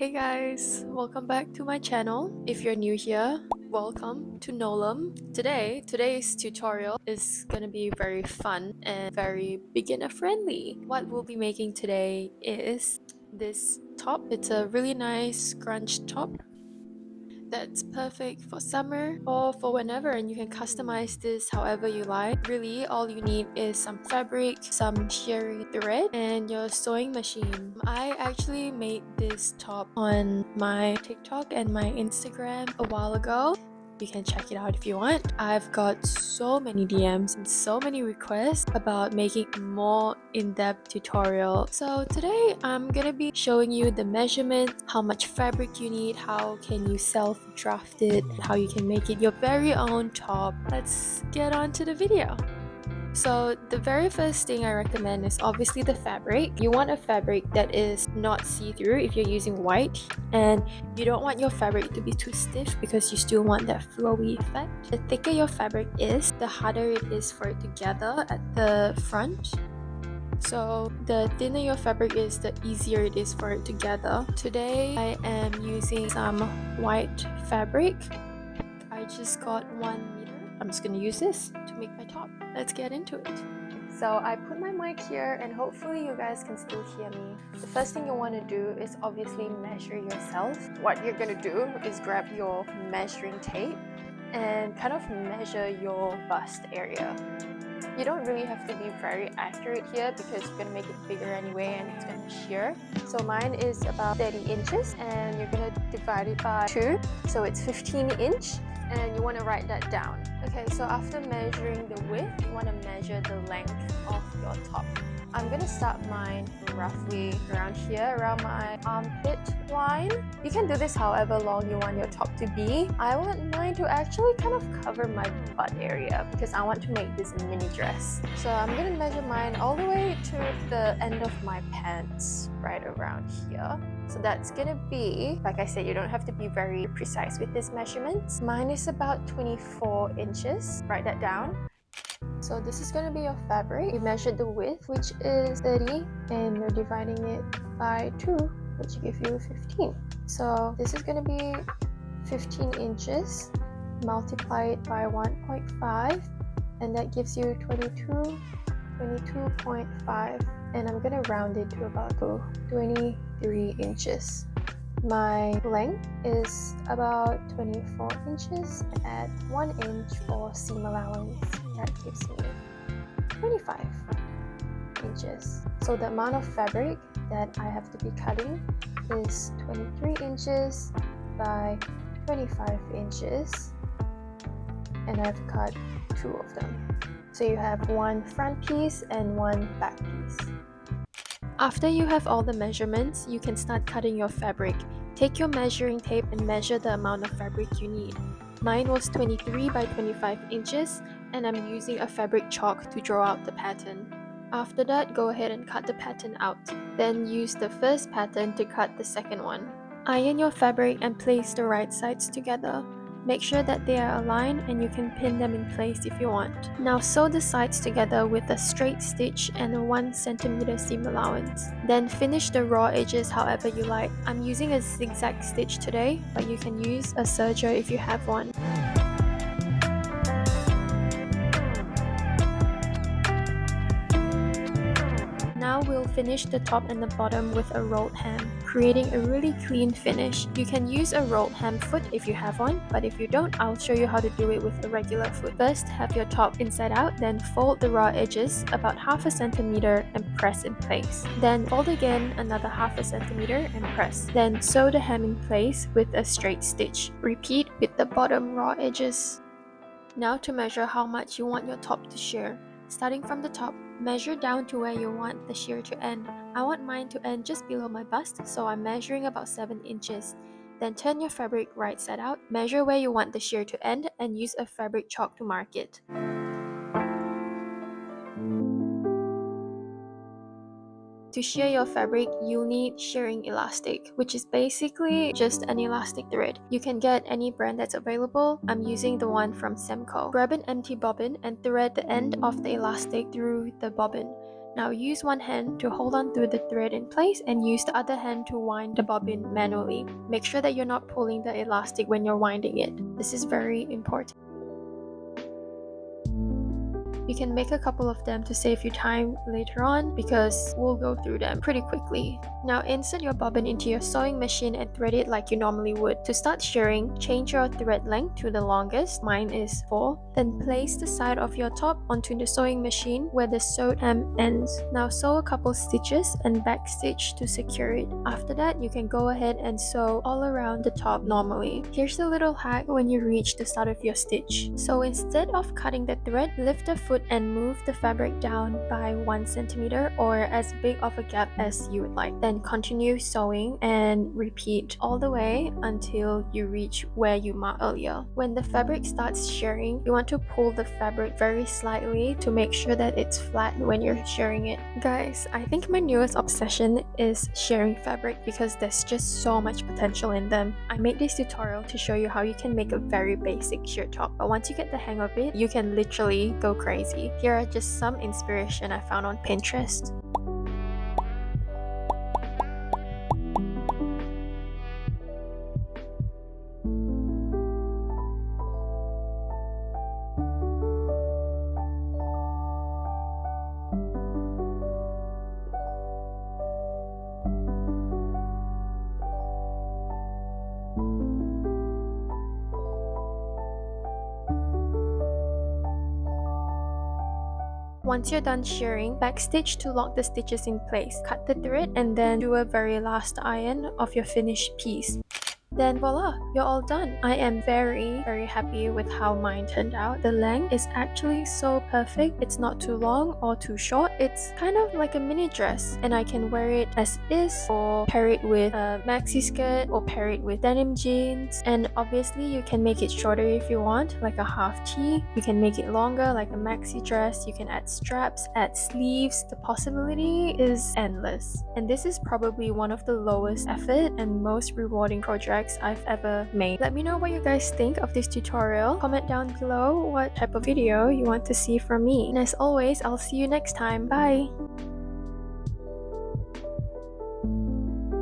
Hey guys, welcome back to my channel. If you're new here, welcome to Nolem. Today's tutorial is gonna be very fun and very beginner friendly. What we'll be making today is this top. It's a really nice scrunch top that's perfect for summer or for whenever, and you can customize this however you like. Really, all you need is some fabric, some shirring thread, and your sewing machine. I actually made this top on my TikTok and my Instagram a while ago. You can check it out if you want. I've got so many DMs and so many requests about making more in-depth tutorial. So today I'm gonna be showing you the measurements, how much fabric you need, how can you self-draft it, how you can make it your very own top. Let's get on to the video. So the very first thing I recommend is obviously the fabric. You want a fabric that is not see-through if you're using white, and you don't want your fabric to be too stiff because you still want that flowy effect. The thicker your fabric is, the harder it is for it to gather at the front. So the thinner your fabric is, the easier it is for it to gather. Today I am using some white fabric. I just got 1 meter. I'm just gonna use this to make my top. Let's get into it. So I put my mic here and hopefully you guys can still hear me. The first thing you want to do is obviously measure yourself. What you're gonna do is grab your measuring tape and kind of measure your bust area. You don't really have to be very accurate here because you're going to make it bigger anyway and it's going to shear. So mine is about 30 inches and you're going to divide it by 2. So it's 15 inch and you want to write that down. Okay, so after measuring the width, you want to measure the length of your top. I'm going to start mine roughly around here, around my armpit line. You can do this however long you want your top to be. I want mine to actually kind of cover my butt area because I want to make this a mini dress. So I'm going to measure mine all the way to the end of my pants, right around here. So that's going to be, like I said, you don't have to be very precise with these measurements. Mine is about 24 inches. Write that down. So this is going to be your fabric. You measured the width, which is 30, and you're dividing it by 2, which gives you 15. So this is going to be 15 inches. Multiply it by 1.5, and that gives you 22.5. And I'm going to round it to about 23 inches. My length is about 24 inches. Add 1 inch for seam allowance. That gives me 25 inches. So the amount of fabric that I have to be cutting is 23 inches by 25 inches. And I've cut 2 of them. So you have 1 front piece and 1 back piece. After you have all the measurements, you can start cutting your fabric. Take your measuring tape and measure the amount of fabric you need. Mine was 23 by 25 inches, and I'm using a fabric chalk to draw out the pattern. After that, go ahead and cut the pattern out. Then use the first pattern to cut the second one. Iron your fabric and place the right sides together. Make sure that they are aligned and you can pin them in place if you want. Now sew the sides together with a straight stitch and a 1 cm seam allowance. Then finish the raw edges however you like. I'm using a zigzag stitch today, but you can use a serger if you have one. Now we'll finish the top and the bottom with a rolled hem, creating a really clean finish. You can use a rolled hem foot if you have one, but if you don't, I'll show you how to do it with a regular foot. First, have your top inside out, then fold the raw edges about 1/2 centimeter and press in place. Then fold again another 1/2 centimeter and press. Then sew the hem in place with a straight stitch. Repeat with the bottom raw edges. Now to measure how much you want your top to shear. Starting from the top, measure down to where you want the shear to end. I want mine to end just below my bust, so I'm measuring about 7 inches. Then turn your fabric right side out, measure where you want the shear to end, and use a fabric chalk to mark it. To shear your fabric, you'll need shearing elastic, which is basically just an elastic thread. You can get any brand that's available. I'm using the one from Semco. Grab an empty bobbin and thread the end of the elastic through the bobbin. Now use one hand to hold on to the thread in place and use the other hand to wind the bobbin manually. Make sure that you're not pulling the elastic when you're winding it. This is very important. You can make a couple of them to save you time later on because we'll go through them pretty quickly. Now insert your bobbin into your sewing machine and thread it like you normally would. To start shirring, change your thread length to the longest, mine is 4. Then place the side of your top onto the sewing machine where the sewed hem ends. Now sew a couple stitches and back stitch to secure it. After that, you can go ahead and sew all around the top normally. Here's a little hack when you reach the start of your stitch. So instead of cutting the thread, lift the foot and move the fabric down by 1 centimeter or as big of a gap as you would like. Then continue sewing and repeat all the way until you reach where you marked earlier. When the fabric starts shirring, you want to pull the fabric very slightly to make sure that it's flat when you're shirring it. Guys, I think my newest obsession is shirring fabric because there's just so much potential in them. I made this tutorial to show you how you can make a very basic shirt top, but once you get the hang of it, you can literally go crazy. Here are just some inspiration I found on Pinterest. Once you're done shirring, backstitch to lock the stitches in place. Cut the thread and then do a very last iron of your finished piece. Then voila, you're all done. I am very happy with how mine turned out. The length is actually so perfect. It's not too long or too short. It's kind of like a mini dress and I can wear it as is or pair it with a maxi skirt or pair it with denim jeans. And obviously you can make it shorter if you want, like a half tee. You can make it longer like a maxi dress. You can add straps, add sleeves. The possibility is endless. And this is probably one of the lowest effort and most rewarding projects I've ever made. Let me know what you guys think of this tutorial. Comment down below what type of video you want to see from me. And as always, I'll see you next time. Bye!